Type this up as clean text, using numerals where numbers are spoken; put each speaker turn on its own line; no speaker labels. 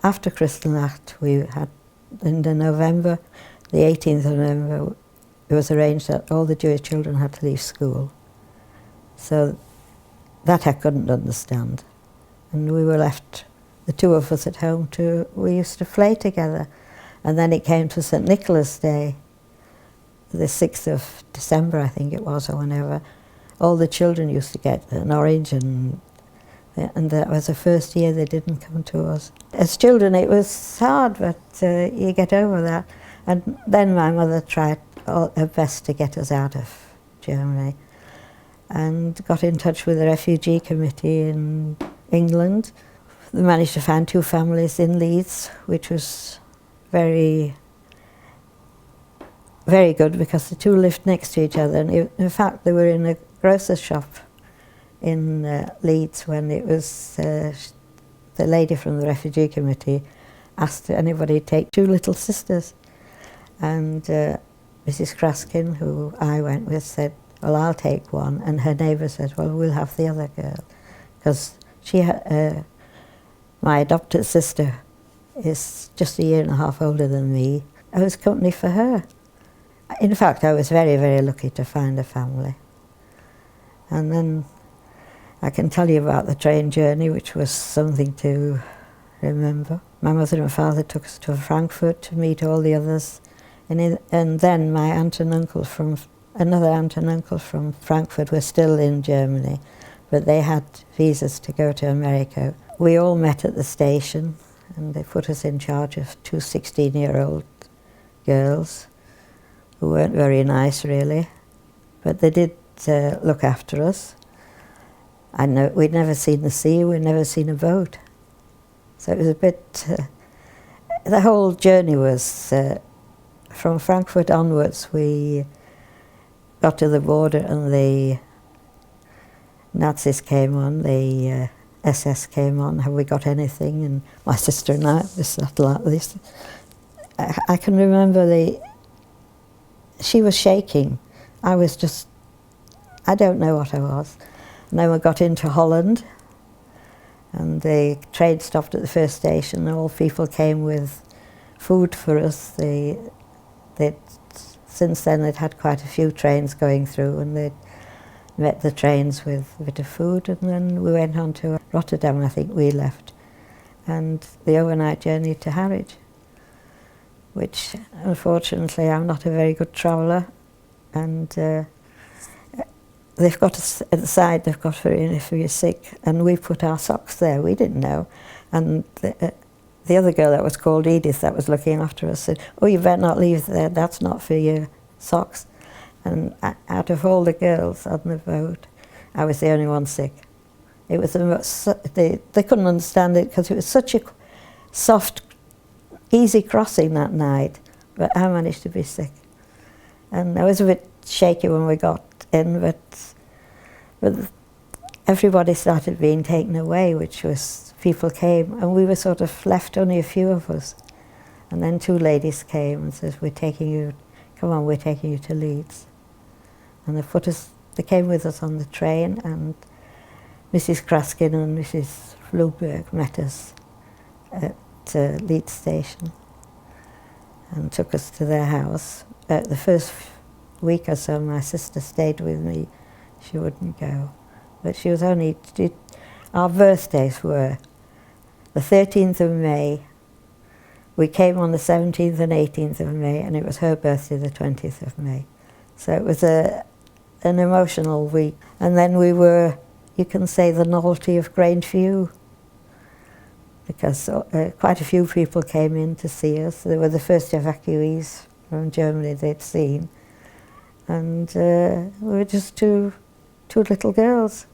after Kristallnacht, we had, in the November, the 18th of November, it was arranged that all the Jewish children had to leave school. So that I couldn't understand. And we were left, the two of us at home, we used to play together. And then it came to St. Nicholas Day, the 6th of December, I think it was, or whenever. All the children used to get an orange, and that was the first year they didn't come to us. As children it was hard, but you get over that. And then my mother tried her best to get us out of Germany and got in touch with the refugee committee in England. They managed to find 2 families in Leeds, which was very, very good because the 2 lived next to each other. And in fact, they were in a grocer's shop in Leeds when it was the lady from the refugee committee asked anybody to take 2 little sisters. And Mrs. Kraskin, who I went with, said, well, I'll take one. And her neighbour said, well, we'll have the other girl. Because she had, my adopted sister is just a year and a half older than me. I was company for her. In fact, I was very, very lucky to find a family. And then I can tell you about the train journey, which was something to remember. My mother and father took us to Frankfurt to meet all the others. And then my aunt and uncle another aunt and uncle from Frankfurt were still in Germany, but they had visas to go to America. We all met at the station, and they put us in charge of 2 16-year-old girls who weren't very nice, really, but they did look after us. We'd never seen the sea, we'd never seen a boat. So it was a bit, the whole journey was, from Frankfurt onwards, we got to the border and the Nazis came on, the SS came on, have we got anything? And my sister and I was sat like this. I can remember she was shaking. I was just, I don't know what I was. And then we got into Holland, and the train stopped at the first station, and all people came with food for us. Since then they'd had quite a few trains going through, and they'd met the trains with a bit of food, and then we went on to Rotterdam, I think we left, and the overnight journey to Harwich, which unfortunately I'm not a very good traveller, and they've got us at the side, they've got if you're sick, and we put our socks there, we didn't know, and the other girl that was called Edith that was looking after us said, oh, you better not leave there, that's not for your socks. And out of all the girls on the boat, I was the only one sick. It was they couldn't understand it because it was such a soft, easy crossing that night, but I managed to be sick. And I was a bit shaky when we got in, but everybody started being taken away, which was, people came, and we were sort of left, only a few of us. And then 2 ladies came and said, we're taking you, come on, we're taking you to Leeds. And they came with us on the train, and Mrs. Kraskin and Mrs. Goldberg met us at Leeds station and took us to their house. The first week or so, my sister stayed with me. She wouldn't go. But she was only, our birthdays were the 13th of May. We came on the 17th and 18th of May, and it was her birthday, the 20th of May. So it was an emotional week. And then we were, you can say, the novelty of Grangeview, because quite a few people came in to see us. They were the first evacuees from Germany they'd seen. And we were just two little girls.